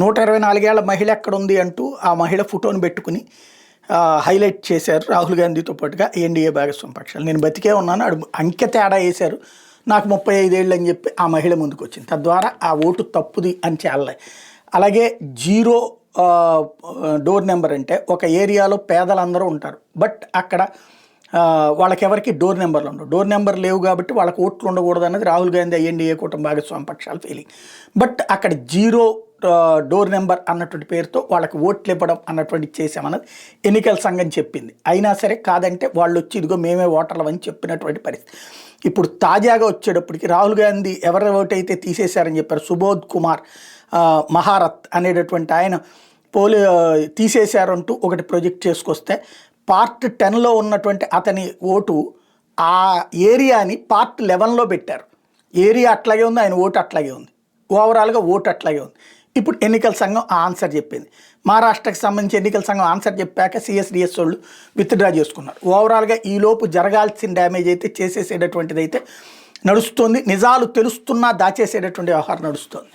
124 ఏళ్ల మహిళ ఎక్కడుంది అంటూ ఆ మహిళ ఫోటోని పెట్టుకుని హైలైట్ చేశారు రాహుల్ గాంధీతో పాటుగా ఎన్డీఏ భాగస్వామ్య పక్షాలు. నేను బతికే ఉన్నాను, అంకె తేడా వేశారు, నాకు 35 ఏళ్ళు అని చెప్పి ఆ మహిళ ముందుకు వచ్చింది. తద్వారా ఆ ఓటు తప్పుది అని చాలే. అలాగే జీరో డోర్ నెంబర్ అంటే ఒక ఏరియాలో పేదలందరూ ఉంటారు, బట్ అక్కడ వాళ్ళకెవరికి డోర్ నెంబర్లు ఉండవు. డోర్ నెంబర్ లేవు కాబట్టి వాళ్ళకి ఓట్లు ఉండకూడదు అన్నది రాహుల్ గాంధీ ఎన్డీఏ కూటమి భాగస్వామ్య పక్షాల ఫీలింగ్. బట్ అక్కడ జీరో డోర్ నెంబర్ అన్నటువంటి పేరుతో వాళ్ళకి ఓట్లు ఇవ్వడం అన్నటువంటి చేసామన్నది ఎన్నికల సంఘం చెప్పింది. అయినా సరే కాదంటే వాళ్ళు వచ్చి ఇదిగో మేమే ఓటర్లు అని చెప్పినటువంటి పరిస్థితి. ఇప్పుడు తాజాగా వచ్చేటప్పటికి రాహుల్ గాంధీ ఎవరి ఓటు అయితే తీసేశారని చెప్పారు, సుబోధ్ కుమార్ మహారత్ అనేటటువంటి ఆయన తీసేశారంటూ ఒకటి ప్రొజెక్ట్ చేసుకొస్తే పార్ట్ 10లో ఉన్నటువంటి అతని ఓటు ఆ ఏరియాని పార్ట్ 11లో పెట్టారు. ఏరియా అట్లాగే ఉంది, ఆయన ఓటు అట్లాగే ఉంది, ఓవరాల్గా ఓటు అట్లాగే ఉంది. ఇప్పుడు ఎన్నికల సంఘం ఆన్సర్ చెప్పింది. మహారాష్ట్రకి సంబంధించి ఎన్నికల సంఘం ఆన్సర్ చెప్పాక సిఎస్డిఎస్ వాళ్ళు విత్డ్రా చేసుకున్నారు. ఓవరాల్గా ఈలోపు జరగాల్సిన డ్యామేజ్ అయితే చేసేసేటటువంటిది అయితే నడుస్తుంది. నిజాలు తెలుస్తున్నా దాచేసేటటువంటి వ్యవహారం నడుస్తుంది.